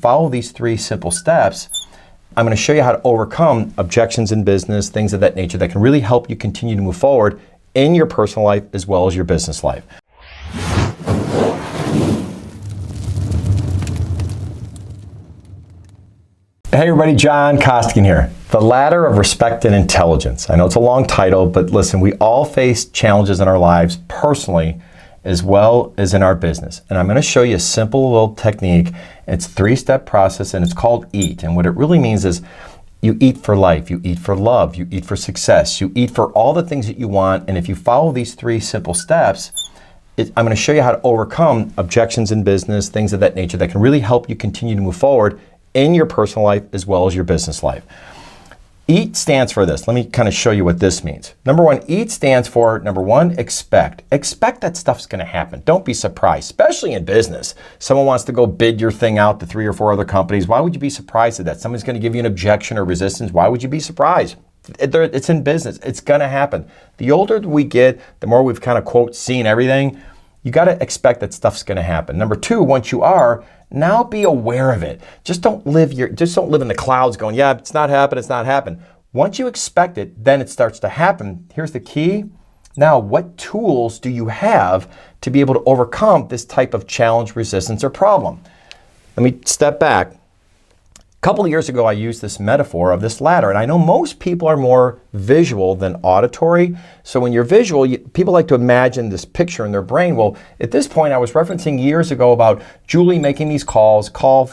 Follow these 3 simple steps. I'm going to show you how to overcome objections in business, things of that nature that can really help you continue to move forward in your personal life as well as your business life. Hey everybody, John Costigan here. The Ladder of Respect and Intelligence. I know it's a long title, but listen, we all face challenges in our lives personally as well as in our business. And I'm going to show you a simple little technique. It's a 3-step process and it's called E.A.T. And what it really means is you eat for life, you eat for love, you eat for success, you eat for all the things that you want. And if you follow these 3 simple steps, I'm going to show you how to overcome objections in business, things of that nature that can really help you continue to move forward in your personal life as well as your business life. E.A.T stands for this. Let me kind of show you what this means. Number 1, E.A.T stands for, number 1, expect. Expect that stuff's going to happen. Don't be surprised, especially in business. Someone wants to go bid your thing out to 3 or 4 other companies. Why would you be surprised at that? Someone's going to give you an objection or resistance. Why would you be surprised? It's in business. It's going to happen. The older we get, the more we've kind of, quote, seen everything. You got to expect that stuff's going to happen. Number 2, once you are, now be aware of it. Just don't live in the clouds going, yeah, it's not happening, it's not happening. Once you expect it, then it starts to happen. Here's the key. Now, what tools do you have to be able to overcome this type of challenge, resistance, or problem? Let me step back. A couple of years ago, I used this metaphor of this ladder, and I know most people are more visual than auditory. So when you're visual, people like to imagine this picture in their brain. Well, at this point, I was referencing years ago about Julie making these calls, call,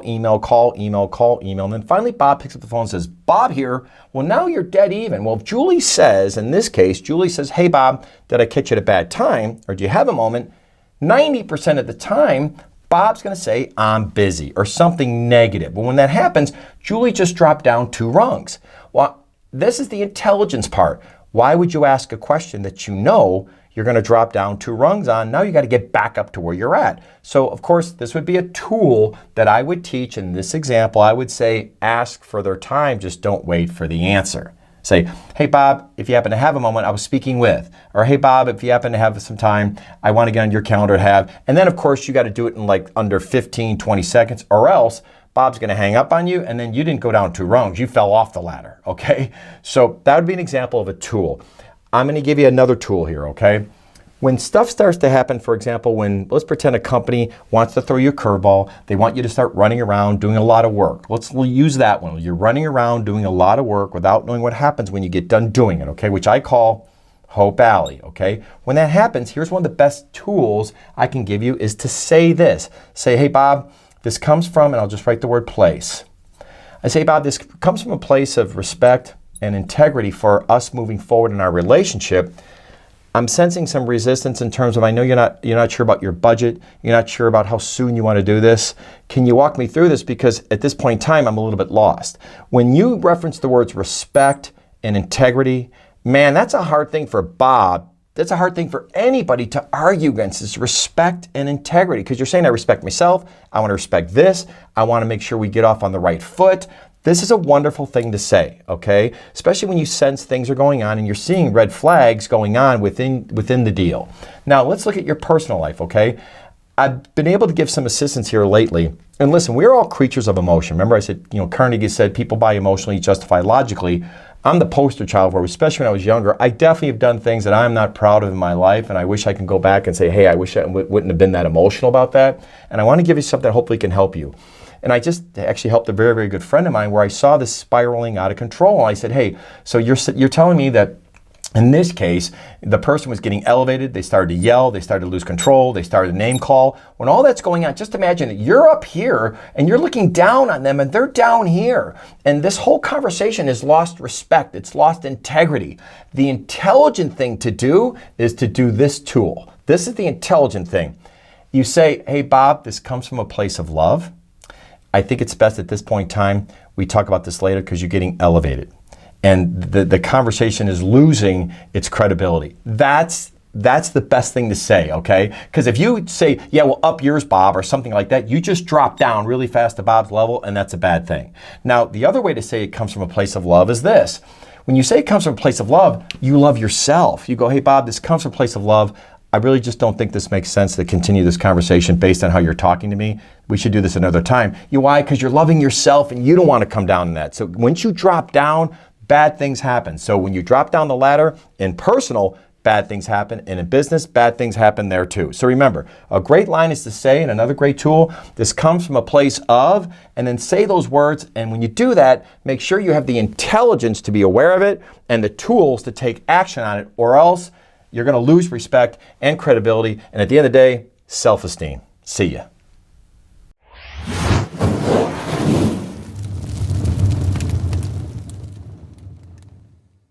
email, and then finally Bob picks up the phone and says, Bob here. Well, now you're dead even. Well, if Julie says, in this case, Julie says, hey, Bob, did I catch you at a bad time? Or do you have a moment? 90% of the time, Bob's going to say, I'm busy, or something negative. Well, when that happens, Julie just dropped down 2 rungs. Well, this is the intelligence part. Why would you ask a question that you know you're going to drop down 2 rungs on? Now you got to get back up to where you're at. So, of course, this would be a tool that I would teach. In this example, I would say, ask for their time. Just don't wait for the answer. Say, hey, Bob, if you happen to have a moment, I was speaking with. Or, hey, Bob, if you happen to have some time, I want to get on your calendar to have. And then, of course, you got to do it in like under 15, 20 seconds, or else Bob's going to hang up on you, and then you didn't go down 2 rungs. You fell off the ladder, okay? So that would be an example of a tool. I'm going to give you another tool here, okay? When stuff starts to happen, for example, let's pretend a company wants to throw you a curveball. They want you to start running around doing a lot of work. We'll use that one. You're running around doing a lot of work without knowing what happens when you get done doing it, okay? Which I call Hope Alley, okay? When that happens, here's one of the best tools I can give you is to say this. Say, hey, Bob, this comes from, and I'll just write the word place. I say, Bob, this comes from a place of respect and integrity for us moving forward in our relationship. I'm sensing some resistance in terms of, I know you're not sure about your budget, you're not sure about how soon you want to do this. Can you walk me through this? Because at this point in time, I'm a little bit lost. When you reference the words respect and integrity, man, that's a hard thing for Bob. That's a hard thing for anybody to argue against, is respect and integrity. Because you're saying, I respect myself, I want to respect this, I want to make sure we get off on the right foot. This is a wonderful thing to say, okay? Especially when you sense things are going on and you're seeing red flags going on within the deal. Now, let's look at your personal life, okay? I've been able to give some assistance here lately. And listen, we're all creatures of emotion. Remember I said, Carnegie said, people buy emotionally, justify logically. I'm the poster child for it, especially when I was younger. I definitely have done things that I'm not proud of in my life, and I wish I can go back and say, hey, I wish I wouldn't have been that emotional about that. And I want to give you something that hopefully can help you. And I just actually helped a very, very good friend of mine where I saw this spiraling out of control. And I said, hey, so you're telling me that in this case, the person was getting elevated, they started to yell, they started to lose control, they started to name call. When all that's going on, just imagine that you're up here and you're looking down on them and they're down here. And this whole conversation has lost respect, it's lost integrity. The intelligent thing to do is to do this tool. This is the intelligent thing. You say, hey, Bob, this comes from a place of love. I think it's best at this point in time, we talk about this later because you're getting elevated. And the conversation is losing its credibility. That's the best thing to say, okay? Because if you say, yeah, well, up yours, Bob, or something like that, you just drop down really fast to Bob's level, and that's a bad thing. Now, the other way to say it comes from a place of love is this. When you say it comes from a place of love, you love yourself. You go, hey, Bob, this comes from a place of love. I really just don't think this makes sense to continue this conversation based on how you're talking to me. We should do this another time. Why? Because you're loving yourself and you don't want to come down in that. So once you drop down, bad things happen. So when you drop down the ladder in personal, bad things happen. And in business, bad things happen there too. So remember, a great line is to say, and another great tool, this comes from a place of, and then say those words. And when you do that, make sure you have the intelligence to be aware of it and the tools to take action on it, or else you're going to lose respect and credibility. And at the end of the day, self-esteem. See ya.